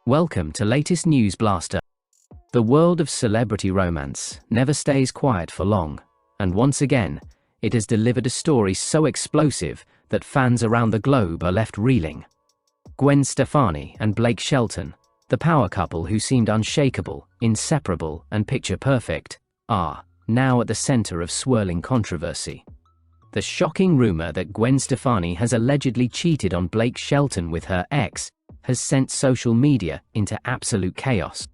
Welcome to latest News Blaster. The world of celebrity romance never stays quiet for long, and once again, it has delivered a story so explosive that fans around the globe are left reeling. Gwen Stefani and Blake Shelton, the power couple who seemed unshakable, inseparable, and picture-perfect, are now at the center of swirling controversy. The shocking rumor that Gwen Stefani has allegedly cheated on Blake Shelton with her ex has sent social media into absolute chaos.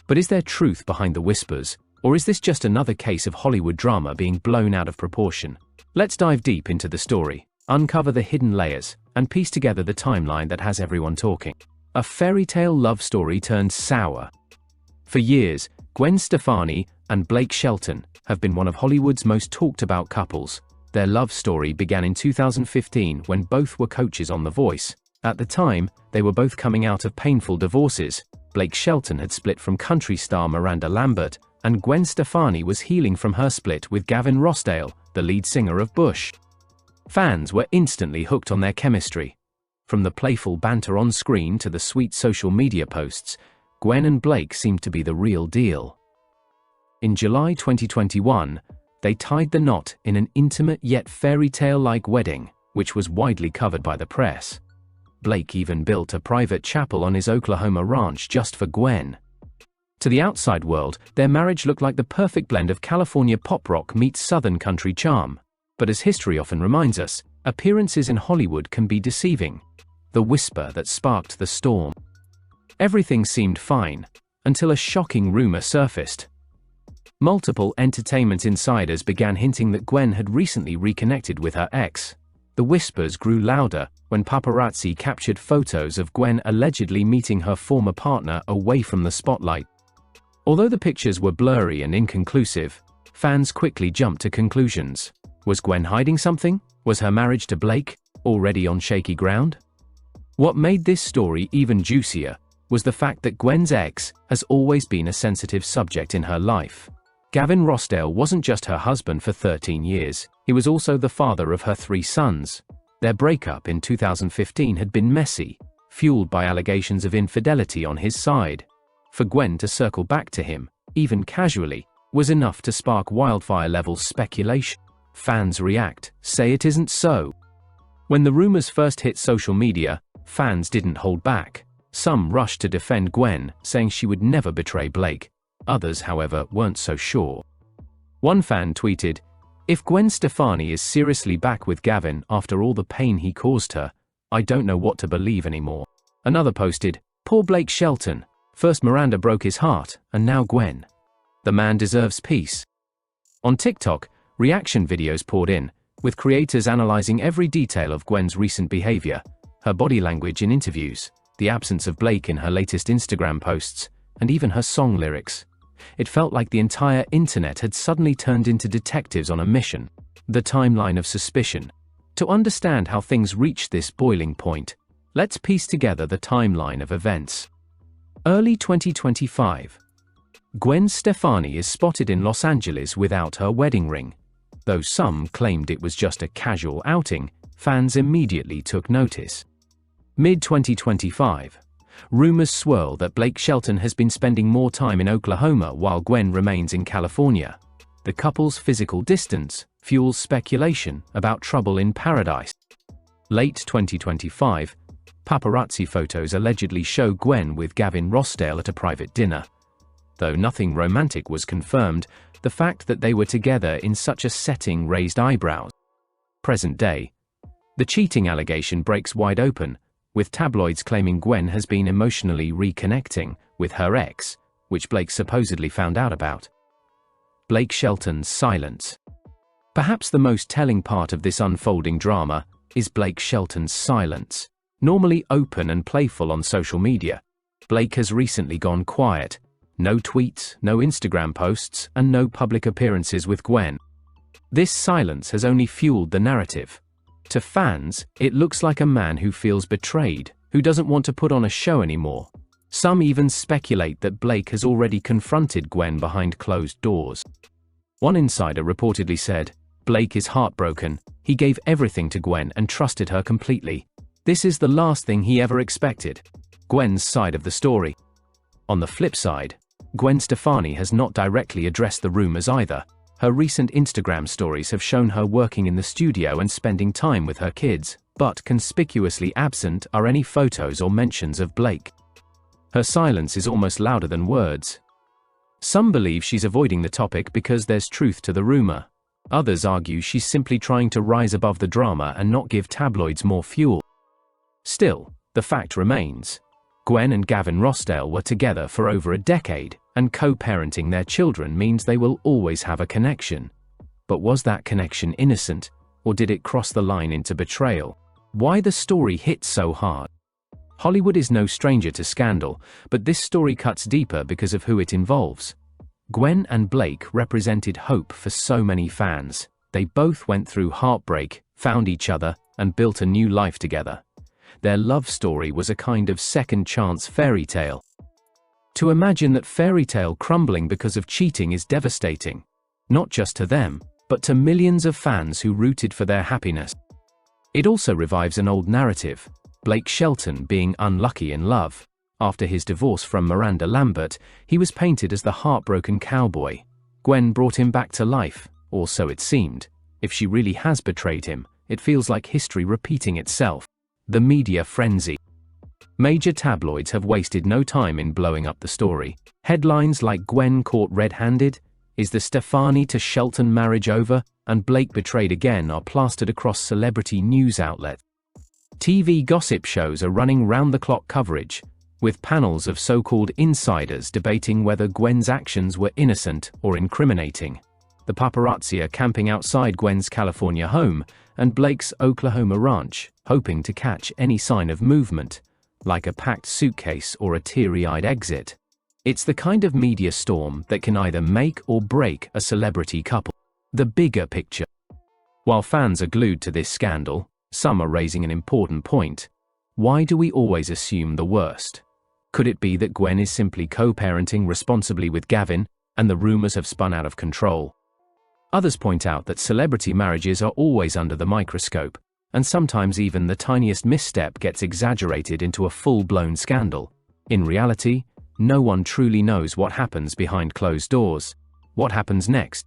But is there truth behind the whispers, or is this just another case of Hollywood drama being blown out of proportion? Let's dive deep into the story, uncover the hidden layers, and piece together the timeline that has everyone talking. A fairy tale love story turned sour. For years, Gwen Stefani and Blake Shelton have been one of Hollywood's most talked about couples. Their love story began in 2015 when both were coaches on The Voice. At the time, they were both coming out of painful divorces. Blake Shelton had split from country star Miranda Lambert, and Gwen Stefani was healing from her split with Gavin Rossdale, the lead singer of Bush. Fans were instantly hooked on their chemistry. From the playful banter on screen to the sweet social media posts, Gwen and Blake seemed to be the real deal. In July 2021, they tied the knot in an intimate yet fairy tale-like wedding, which was widely covered by the press. Blake even built a private chapel on his Oklahoma ranch just for Gwen. To the outside world, their marriage looked like the perfect blend of California pop rock meets Southern country charm. But as history often reminds us, appearances in Hollywood can be deceiving. The whisper that sparked the storm. Everything seemed fine, until a shocking rumor surfaced. Multiple entertainment insiders began hinting that Gwen had recently reconnected with her ex. The whispers grew louder when paparazzi captured photos of Gwen allegedly meeting her former partner away from the spotlight. Although the pictures were blurry and inconclusive, fans quickly jumped to conclusions. Was Gwen hiding something? Was her marriage to Blake already on shaky ground? What made this story even juicier was the fact that Gwen's ex has always been a sensitive subject in her life. Gavin Rossdale wasn't just her husband for 13 years, he was also the father of her 3 sons. Their breakup in 2015 had been messy, fueled by allegations of infidelity on his side. For Gwen to circle back to him, even casually, was enough to spark wildfire-level speculation. Fans react, say it isn't so. When the rumors first hit social media, fans didn't hold back. Some rushed to defend Gwen, saying she would never betray Blake. Others, however, weren't so sure. One fan tweeted, "If Gwen Stefani is seriously back with Gavin after all the pain he caused her, I don't know what to believe anymore." Another posted, "Poor Blake Shelton. First Miranda broke his heart, and now Gwen. The man deserves peace." On TikTok, reaction videos poured in, with creators analyzing every detail of Gwen's recent behavior, her body language in interviews, the absence of Blake in her latest Instagram posts, and even her song lyrics. It felt like the entire internet had suddenly turned into detectives on a mission. The timeline of suspicion. To understand how things reached this boiling point, let's piece together the timeline of events. Early 2025. Gwen Stefani is spotted in Los Angeles without her wedding ring. Though some claimed it was just a casual outing, fans immediately took notice. Mid-2025. Rumors swirl that Blake Shelton has been spending more time in Oklahoma while Gwen remains in California. The couple's physical distance fuels speculation about trouble in paradise. Late 2025, paparazzi photos allegedly show Gwen with Gavin Rossdale at a private dinner. Though nothing romantic was confirmed, the fact that they were together in such a setting raised eyebrows. Present day. The cheating allegation breaks wide open, with tabloids claiming Gwen has been emotionally reconnecting with her ex, which Blake supposedly found out about. Blake Shelton's silence. Perhaps the most telling part of this unfolding drama is Blake Shelton's silence. Normally open and playful on social media, Blake has recently gone quiet. No tweets, no Instagram posts, and no public appearances with Gwen. This silence has only fueled the narrative. To fans, it looks like a man who feels betrayed, who doesn't want to put on a show anymore. Some even speculate that Blake has already confronted Gwen behind closed doors. One insider reportedly said, "Blake is heartbroken. He gave everything to Gwen and trusted her completely. This is the last thing he ever expected." Gwen's side of the story. On the flip side, Gwen Stefani has not directly addressed the rumors either. Her recent Instagram stories have shown her working in the studio and spending time with her kids, but conspicuously absent are any photos or mentions of Blake. Her silence is almost louder than words. Some believe she's avoiding the topic because there's truth to the rumor. Others argue she's simply trying to rise above the drama and not give tabloids more fuel. Still, the fact remains. Gwen and Gavin Rossdale were together for over a decade, and co-parenting their children means they will always have a connection. But was that connection innocent, or did it cross the line into betrayal? Why the story hit so hard? Hollywood is no stranger to scandal, but this story cuts deeper because of who it involves. Gwen and Blake represented hope for so many fans. They both went through heartbreak, found each other, and built a new life together. Their love story was a kind of second-chance fairy tale. To imagine that fairy tale crumbling because of cheating is devastating. Not just to them, but to millions of fans who rooted for their happiness. It also revives an old narrative. Blake Shelton being unlucky in love. After his divorce from Miranda Lambert, he was painted as the heartbroken cowboy. Gwen brought him back to life, or so it seemed. If she really has betrayed him, it feels like history repeating itself. The media frenzy. Major tabloids have wasted no time in blowing up the story. Headlines like "Gwen caught red-handed," "Is the Stefani to Shelton marriage over?" and "Blake betrayed again" are plastered across celebrity news outlets. TV gossip shows are running round-the-clock coverage, with panels of so-called insiders debating whether Gwen's actions were innocent or incriminating. The paparazzi are camping outside Gwen's California home and Blake's Oklahoma ranch, hoping to catch any sign of movement, like a packed suitcase or a teary-eyed exit. It's the kind of media storm that can either make or break a celebrity couple. The bigger picture. While fans are glued to this scandal, some are raising an important point. Why do we always assume the worst? Could it be that Gwen is simply co-parenting responsibly with Gavin, and the rumors have spun out of control? Others point out that celebrity marriages are always under the microscope, and sometimes even the tiniest misstep gets exaggerated into a full-blown scandal. In reality, no one truly knows what happens behind closed doors. What happens next?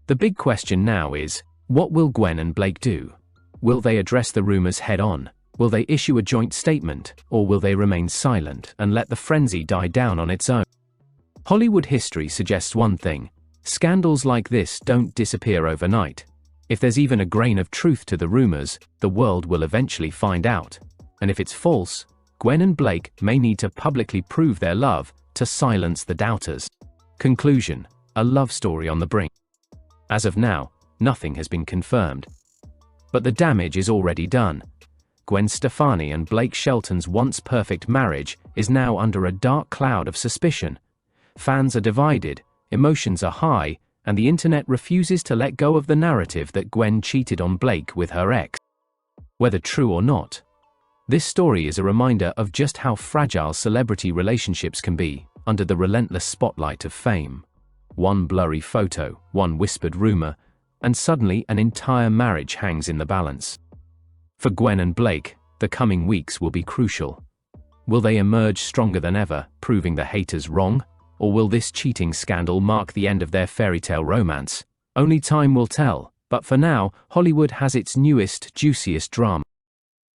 The big question now is, what will Gwen and Blake do? Will they address the rumors head-on? Will they issue a joint statement, or will they remain silent and let the frenzy die down on its own? Hollywood history suggests one thing: scandals like this don't disappear overnight. If there's even a grain of truth to the rumors, the world will eventually find out. And if it's false, Gwen and Blake may need to publicly prove their love to silence the doubters. Conclusion: a love story on the brink. As of now, nothing has been confirmed. But the damage is already done. Gwen Stefani and Blake Shelton's once perfect marriage is now under a dark cloud of suspicion. Fans are divided, emotions are high, and the internet refuses to let go of the narrative that Gwen cheated on Blake with her ex. Whether true or not, this story is a reminder of just how fragile celebrity relationships can be under the relentless spotlight of fame. One blurry photo, one whispered rumor, and suddenly an entire marriage hangs in the balance. For Gwen and Blake, the coming weeks will be crucial. Will they emerge stronger than ever, proving the haters wrong? Or will this cheating scandal mark the end of their fairy tale romance? Only time will tell, but for now, Hollywood has its newest, juiciest drama.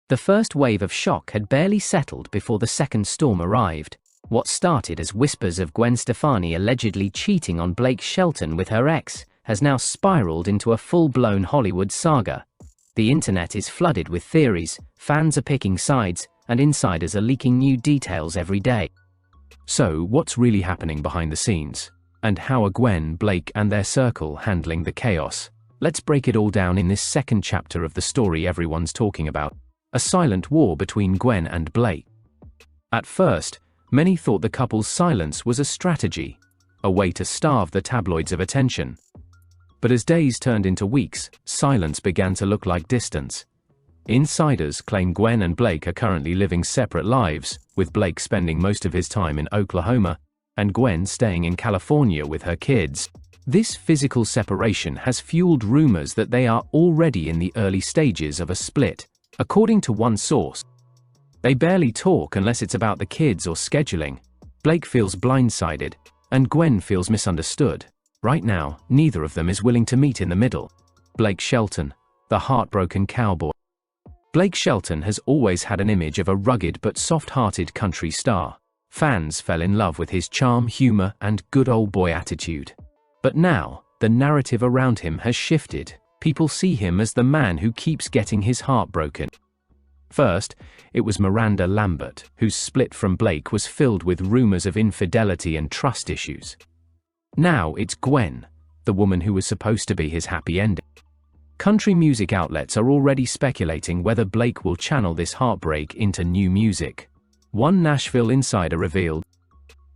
The first wave of shock had barely settled before the second storm arrived. What started as whispers of Gwen Stefani allegedly cheating on Blake Shelton with her ex has now spiraled into a full-blown Hollywood saga. The internet is flooded with theories, fans are picking sides, and insiders are leaking new details every day. So, what's really happening behind the scenes? And how are Gwen, Blake, and their circle handling the chaos? Let's break it all down in this second chapter of the story everyone's talking about: a silent war between Gwen and Blake. At first, many thought the couple's silence was a strategy, a way to starve the tabloids of attention. But as days turned into weeks, silence began to look like distance. Insiders claim Gwen and Blake are currently living separate lives, with Blake spending most of his time in Oklahoma, and Gwen staying in California with her kids. This physical separation has fueled rumors that they are already in the early stages of a split. According to one source, They barely talk unless it's about the kids or scheduling. Blake feels blindsided, and Gwen feels misunderstood. Right now, neither of them is willing to meet in the middle. Blake Shelton, the heartbroken cowboy. Blake Shelton has always had an image of a rugged but soft-hearted country star. Fans fell in love with his charm, humor, and good old boy attitude. But now, the narrative around him has shifted. People see him as the man who keeps getting his heart broken. First, it was Miranda Lambert, whose split from Blake was filled with rumors of infidelity and trust issues. Now it's Gwen, the woman who was supposed to be his happy ending. Country music outlets are already speculating whether Blake will channel this heartbreak into new music. One Nashville insider revealed,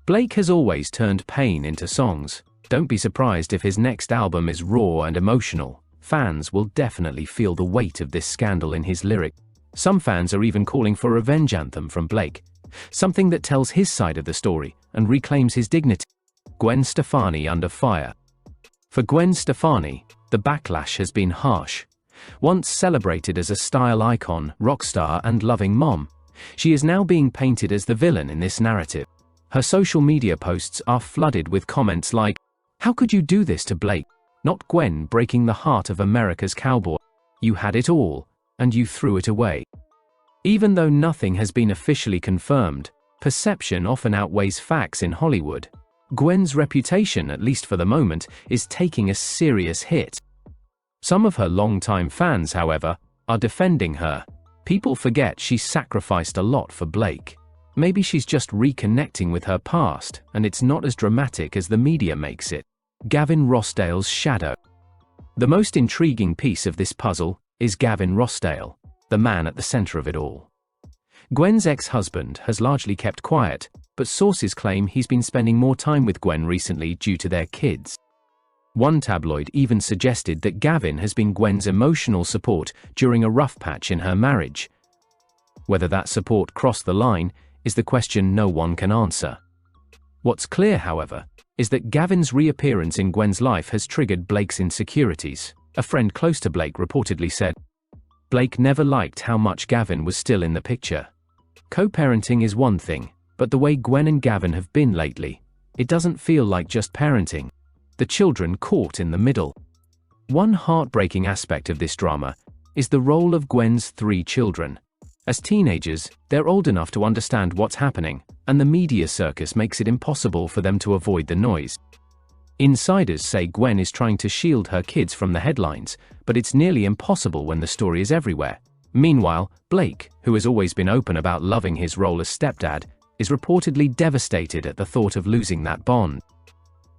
"Blake has always turned pain into songs. Don't be surprised if his next album is raw and emotional. Fans will definitely feel the weight of this scandal in his lyrics." Some fans are even calling for a revenge anthem from Blake, something that tells his side of the story and reclaims his dignity. Gwen Stefani under fire. For Gwen Stefani, the backlash has been harsh. Once celebrated as a style icon, rock star, and loving mom, she is now being painted as the villain in this narrative. Her social media posts are flooded with comments like, "How could you do this to Blake? Not Gwen breaking the heart of America's cowboy. You had it all, and you threw it away." Even though nothing has been officially confirmed, perception often outweighs facts in Hollywood. Gwen's reputation, at least for the moment, is taking a serious hit. Some of her longtime fans, however, are defending her. People forget she sacrificed a lot for Blake. Maybe she's just reconnecting with her past, and it's not as dramatic as the media makes it. Gavin Rossdale's shadow. The most intriguing piece of this puzzle is Gavin Rossdale, the man at the center of it all. Gwen's ex-husband has largely kept quiet, but sources claim he's been spending more time with Gwen recently due to their kids. One tabloid even suggested that Gavin has been Gwen's emotional support during a rough patch in her marriage. Whether that support crossed the line is the question no one can answer. What's clear, however, is that Gavin's reappearance in Gwen's life has triggered Blake's insecurities. A friend close to Blake reportedly said, "Blake never liked how much Gavin was still in the picture. Co-parenting is one thing, but the way Gwen and Gavin have been lately, it doesn't feel like just parenting. The children caught in the middle." One heartbreaking aspect of this drama is the role of Gwen's 3 children. As teenagers, they're old enough to understand what's happening, and the media circus makes it impossible for them to avoid the noise. Insiders say Gwen is trying to shield her kids from the headlines, but it's nearly impossible when the story is everywhere. Meanwhile, Blake, who has always been open about loving his role as stepdad, is reportedly devastated at the thought of losing that bond.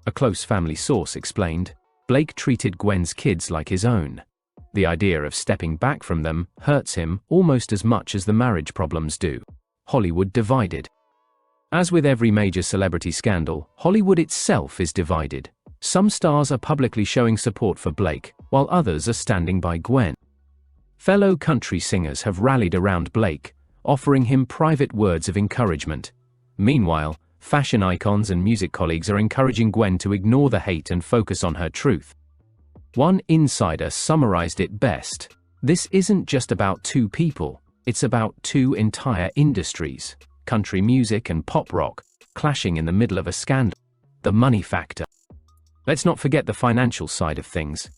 A close family source explained, Blake treated Gwen's kids like his own. The idea of stepping back from them hurts him almost as much as the marriage problems do. Hollywood divided. As with every major celebrity scandal, Hollywood itself is divided. Some stars are publicly showing support for Blake, while others are standing by Gwen. Fellow country singers have rallied around Blake, offering him private words of encouragement. Meanwhile, fashion icons and music colleagues are encouraging Gwen to ignore the hate and focus on her truth. One insider summarized it best: "This isn't just about 2 people, it's about 2 entire industries, country music and pop rock, clashing in the middle of a scandal. The money factor." Let's not forget the financial side of things.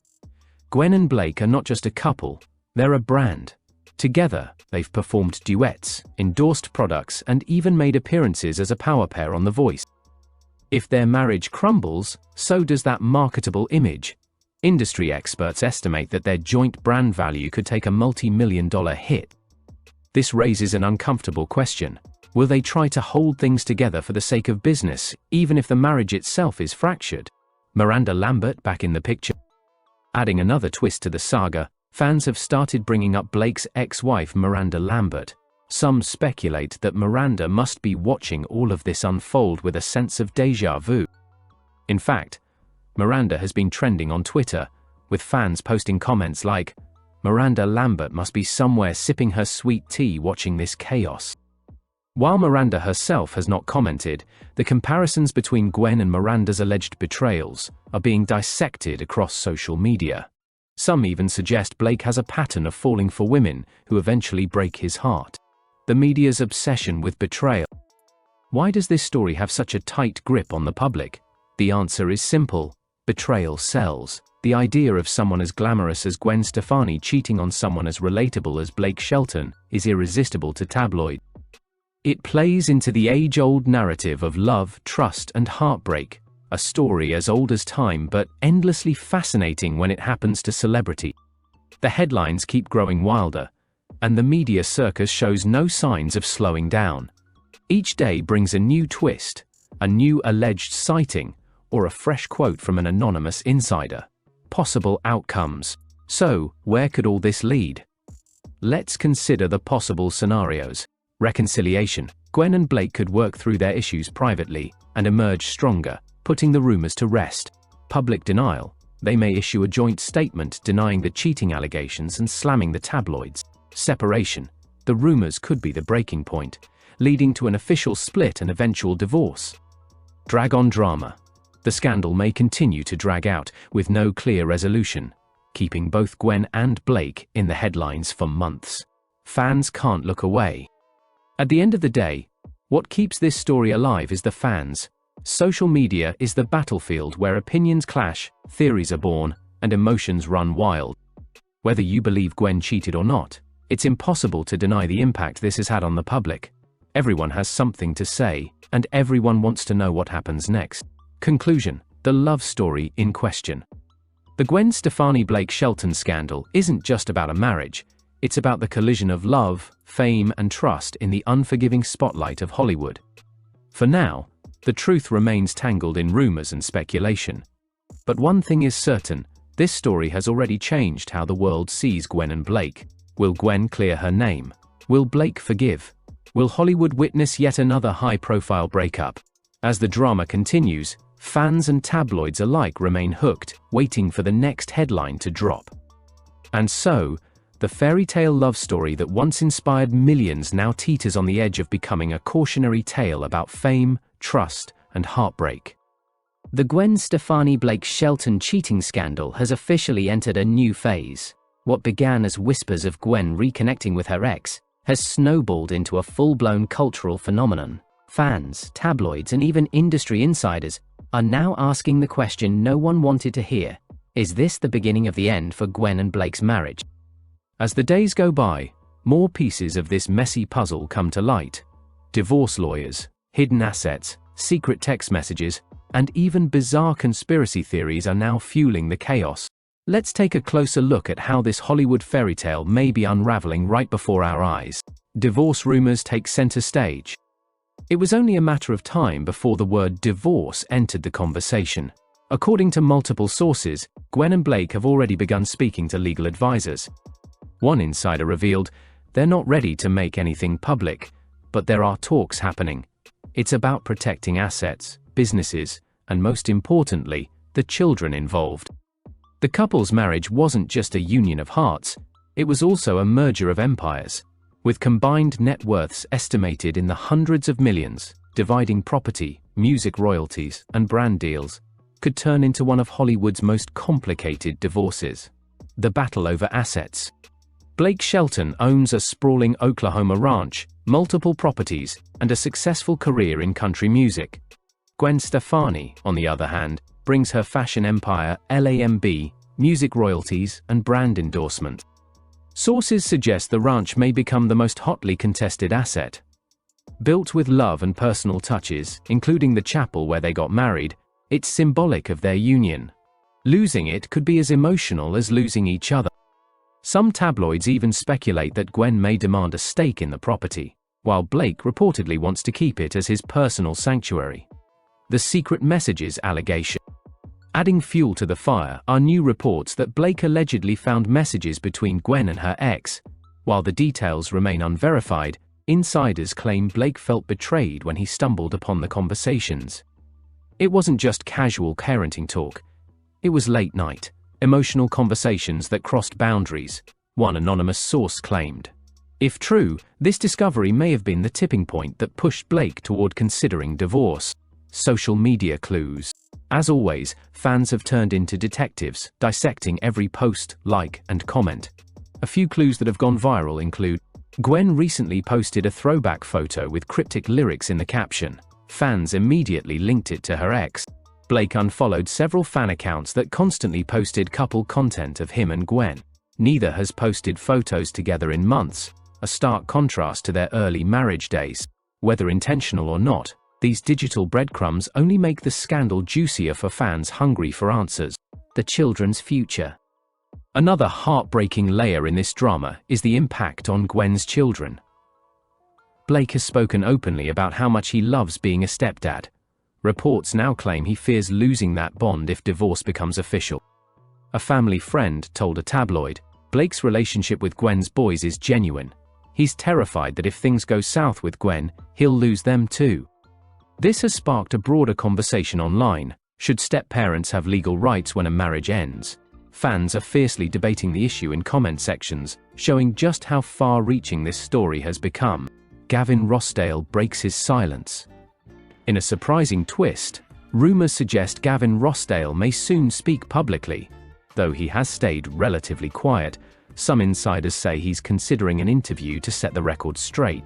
Gwen and Blake are not just a couple, they're a brand. Together, they've performed duets, endorsed products, and even made appearances as a power pair on The Voice. If their marriage crumbles, so does that marketable image. Industry experts estimate that their joint brand value could take a multi-million-dollar hit. This raises an uncomfortable question. Will they try to hold things together for the sake of business, even if the marriage itself is fractured? Miranda Lambert back in the picture. Adding another twist to the saga, fans have started bringing up Blake's ex-wife Miranda Lambert. Some speculate that Miranda must be watching all of this unfold with a sense of déjà vu. In fact, Miranda has been trending on Twitter, with fans posting comments like, "Miranda Lambert must be somewhere sipping her sweet tea watching this chaos." While Miranda herself has not commented, the comparisons between Gwen and Miranda's alleged betrayals are being dissected across social media. Some even suggest Blake has a pattern of falling for women who eventually break his heart. The media's obsession with betrayal. Why does this story have such a tight grip on the public? The answer is simple. Betrayal sells. The idea of someone as glamorous as Gwen Stefani cheating on someone as relatable as Blake Shelton is irresistible to tabloids. It plays into the age-old narrative of love, trust, and heartbreak, a story as old as time but endlessly fascinating when it happens to celebrity. The headlines keep growing wilder, and the media circus shows no signs of slowing down. Each day brings a new twist, a new alleged sighting, or a fresh quote from an anonymous insider. Possible outcomes. So, where could all this lead? Let's consider the possible scenarios. Reconciliation. Gwen and Blake could work through their issues privately and emerge stronger, putting the rumors to rest. Public denial. They may issue a joint statement denying the cheating allegations and slamming the tabloids. Separation. The rumors could be the breaking point, leading to an official split and eventual divorce. Drag-on drama. The scandal may continue to drag out, with no clear resolution, keeping both Gwen and Blake in the headlines for months. Fans can't look away. At the end of the day, what keeps this story alive is the fans. Social media is the battlefield where opinions clash, theories are born, and emotions run wild. Whether you believe Gwen cheated or not, it's impossible to deny the impact this has had on the public. Everyone has something to say, and everyone wants to know what happens next. Conclusion. The love story in question. The Gwen Stefani-Blake Shelton scandal isn't just about a marriage, it's about the collision of love, fame, and trust in the unforgiving spotlight of Hollywood. For now, the truth remains tangled in rumors and speculation. But one thing is certain, this story has already changed how the world sees Gwen and Blake. Will Gwen clear her name? Will Blake forgive? Will Hollywood witness yet another high-profile breakup? As the drama continues, fans and tabloids alike remain hooked, waiting for the next headline to drop. And so, the fairy tale love story that once inspired millions now teeters on the edge of becoming a cautionary tale about fame, trust, and heartbreak. The Gwen Stefani-Blake Shelton cheating scandal has officially entered a new phase. What began as whispers of Gwen reconnecting with her ex has snowballed into a full-blown cultural phenomenon. Fans, tabloids, and even industry insiders are now asking the question no one wanted to hear. Is this the beginning of the end for Gwen and Blake's marriage? As the days go by, more pieces of this messy puzzle come to light. Divorce lawyers, hidden assets, secret text messages, and even bizarre conspiracy theories are now fueling the chaos. Let's take a closer look at how this Hollywood fairy tale may be unraveling right before our eyes. Divorce rumors take center stage. It was only a matter of time before the word divorce entered the conversation. According to multiple sources, Gwen and Blake have already begun speaking to legal advisors. One insider revealed they're not ready to make anything public, but there are talks happening. It's about protecting assets, businesses, and most importantly, the children involved. The couple's marriage wasn't just a union of hearts, it was also a merger of empires. With combined net worths estimated in the hundreds of millions, dividing property, music royalties, and brand deals could turn into one of Hollywood's most complicated divorces. The battle over assets. Blake Shelton owns a sprawling Oklahoma ranch, multiple properties, and a successful career in country music. Gwen Stefani, on the other hand, brings her fashion empire, LAMB, music royalties, and brand endorsement. Sources suggest the ranch may become the most hotly contested asset. Built with love and personal touches, including the chapel where they got married, it's symbolic of their union. Losing it could be as emotional as losing each other. Some tabloids even speculate that Gwen may demand a stake in the property, while Blake reportedly wants to keep it as his personal sanctuary. The secret messages allegation. Adding fuel to the fire are new reports that Blake allegedly found messages between Gwen and her ex. While the details remain unverified, insiders claim Blake felt betrayed when he stumbled upon the conversations. It wasn't just casual parenting talk. It was late night, emotional conversations that crossed boundaries, one anonymous source claimed. If true, this discovery may have been the tipping point that pushed Blake toward considering divorce. Social media clues. As always, fans have turned into detectives, dissecting every post, like, and comment. A few clues that have gone viral include Gwen recently posted a throwback photo with cryptic lyrics in the caption. Fans immediately linked it to her ex. Blake unfollowed several fan accounts that constantly posted couple content of him and Gwen. Neither has posted photos together in months, a stark contrast to their early marriage days. Whether intentional or not, these digital breadcrumbs only make the scandal juicier for fans hungry for answers. The children's future. Another heartbreaking layer in this drama is the impact on Gwen's children. Blake has spoken openly about how much he loves being a stepdad. Reports now claim he fears losing that bond if divorce becomes official. A family friend told a tabloid, Blake's relationship with Gwen's boys is genuine. He's terrified that if things go south with Gwen, he'll lose them too. This has sparked a broader conversation online. Should step-parents have legal rights when a marriage ends? Fans are fiercely debating the issue in comment sections, showing just how far-reaching this story has become. Gavin Rossdale breaks his silence. In a surprising twist, rumors suggest Gavin Rossdale may soon speak publicly. Though he has stayed relatively quiet, some insiders say he's considering an interview to set the record straight.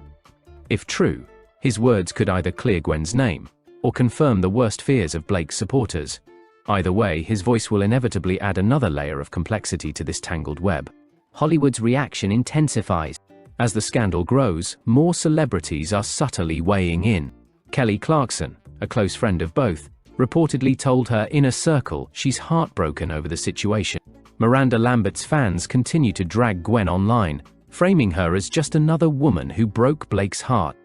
If true, his words could either clear Gwen's name, or confirm the worst fears of Blake's supporters. Either way, his voice will inevitably add another layer of complexity to this tangled web. Hollywood's reaction intensifies. As the scandal grows, more celebrities are subtly weighing in. Kelly Clarkson, a close friend of both, reportedly told her inner circle she's heartbroken over the situation. Miranda Lambert's fans continue to drag Gwen online, framing her as just another woman who broke Blake's heart.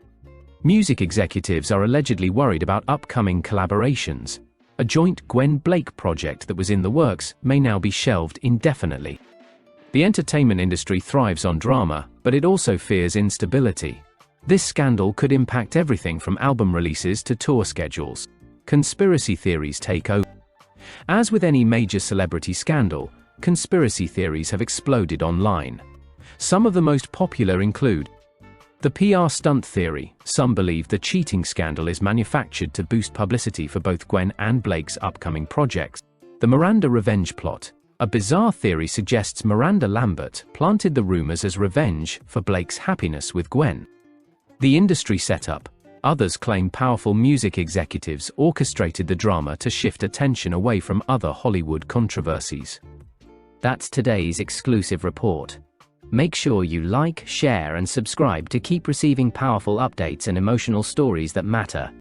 Music executives are allegedly worried about upcoming collaborations. A joint Gwen-Blake project that was in the works may now be shelved indefinitely. The entertainment industry thrives on drama, but it also fears instability. This scandal could impact everything from album releases to tour schedules. Conspiracy theories take over. As with any major celebrity scandal, conspiracy theories have exploded online. Some of the most popular include the PR stunt theory. Some believe the cheating scandal is manufactured to boost publicity for both Gwen and Blake's upcoming projects. The Miranda revenge plot. A bizarre theory suggests Miranda Lambert planted the rumors as revenge for Blake's happiness with Gwen. The industry setup. Others claim powerful music executives orchestrated the drama to shift attention away from other Hollywood controversies. That's today's exclusive report. Make sure you like, share, and subscribe to keep receiving powerful updates and emotional stories that matter.